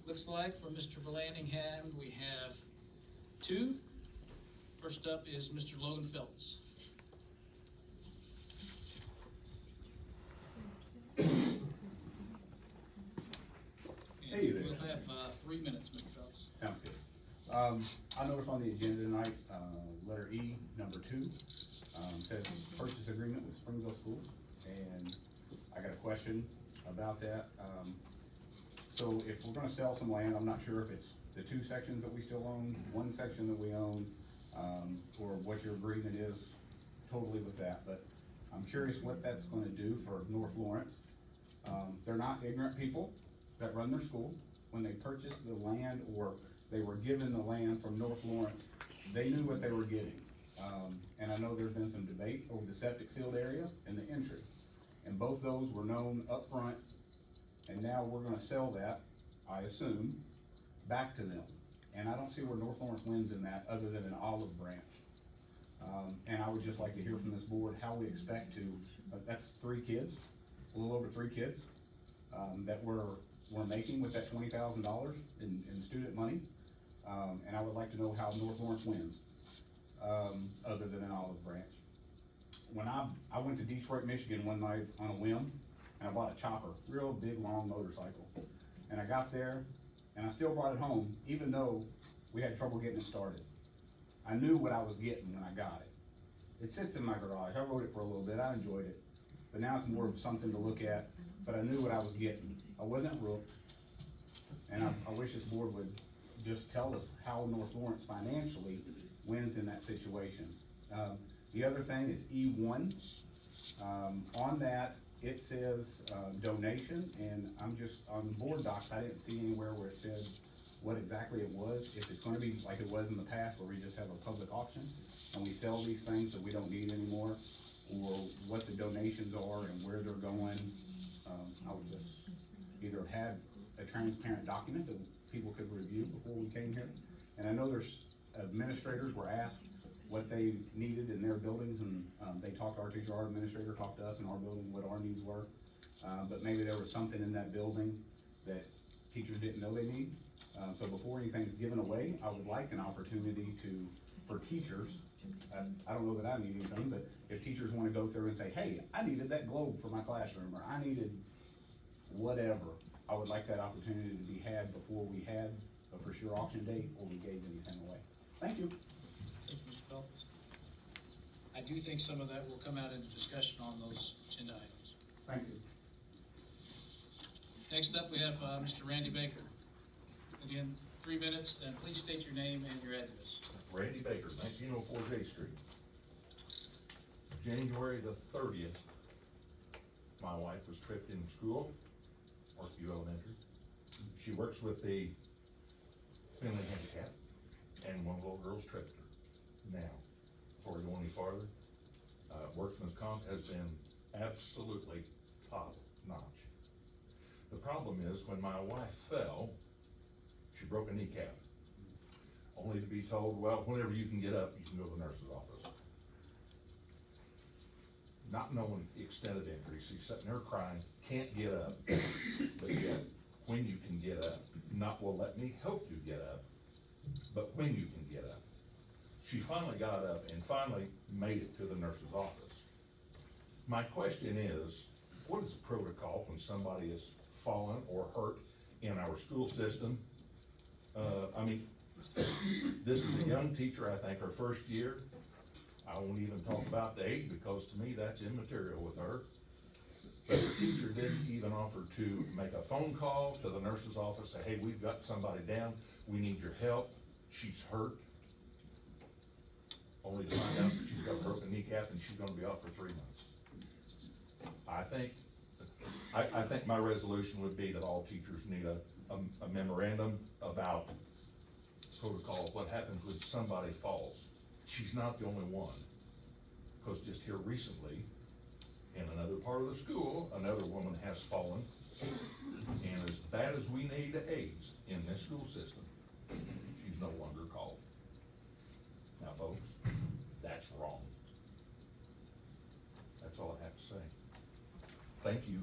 looks like for Mr. Verlandingham, we have two. First up is Mr. Logan Phelps. Hey there. We'll have 3 minutes, Mr. Phelps. Sounds good. I noticed on the agenda tonight, letter E, number 2, says purchase agreement with Springville School, and I got a question about that. So if we're gonna sell some land, I'm not sure if it's the 2 sections that we still own, 1 section that we own, or what your agreement is totally with that, but I'm curious what that's gonna do for North Lawrence. They're not ignorant people that run their school. When they purchased the land, or they were given the land from North Lawrence, they knew what they were getting. And I know there's been some debate over the septic field area and the entry. And both those were known up front, and now we're gonna sell that, I assume, back to them. And I don't see where North Lawrence wins in that, other than an olive branch. And I would just like to hear from this board how we expect to, that's 3 kids, a little over 3 kids, that we're making with that $20,000 in student money. And I would like to know how North Lawrence wins, other than an olive branch. When I went to Detroit, Michigan one night on a whim, and I bought a chopper, real big, long motorcycle. And I got there, and I still brought it home, even though we had trouble getting it started. I knew what I was getting when I got it. It sits in my garage. I rode it for a little bit. I enjoyed it. But now it's more of something to look at, but I knew what I was getting. I wasn't rooked. And I wish this board would just tell us how North Lawrence financially wins in that situation. The other thing is E1. On that, it says donation, and I'm just, on the board docs, I didn't see anywhere where it said what exactly it was. If it's gonna be like it was in the past, where we just have a public auction, and we sell these things that we don't need anymore, or what the donations are and where they're going. I would just either have a transparent document that people could review before we came here. And I know there's administrators were asked what they needed in their buildings, and they talked to our teacher, our administrator talked to us in our building what our needs were. But maybe there was something in that building that teachers didn't know they need. So before anything's given away, I would like an opportunity for teachers, I don't know that I need anything, but if teachers wanna go through and say, hey, I needed that globe for my classroom, or I needed whatever, I would like that opportunity to be had before we had a for sure auction date, or we gave anything away. Thank you. Thank you, Mr. Phelps. I do think some of that will come out in the discussion on those agenda items. Thank you. Next up, we have Mr. Randy Baker. Again, 3 minutes, and please state your name and your address. Randy Baker, 1904 J Street. January the 30th, my wife was tripped in school, Parkview Elementary. She works with the mentally handicapped, and one of the little girls tripped her. Now, before we go any farther, workman's comp has been absolutely top notch. The problem is, when my wife fell, she broke a kneecap, only to be told, well, whenever you can get up, you can go to the nurse's office. Not knowing the extent of the injury, she's sitting there crying, can't get up, but yet, when you can get up, not will let me help you get up, but when you can get up. She finally got up and finally made it to the nurse's office. My question is, what is the protocol when somebody is fallen or hurt in our school system? I mean, this is a young teacher, I think her first year. I won't even talk about the age, because to me that's immaterial with her. But the teacher didn't even offer to make a phone call to the nurse's office, say, hey, we've got somebody down, we need your help, she's hurt. Only to find out that she's got a broken kneecap and she's gonna be off for 3 months. I think my resolution would be that all teachers need a memorandum about protocol, what happens when somebody falls. She's not the only one, because just here recently, in another part of the school, another woman has fallen, and as bad as we need AIDS in this school system, she's no longer called. Now folks, that's wrong. That's all I have to say. Thank you.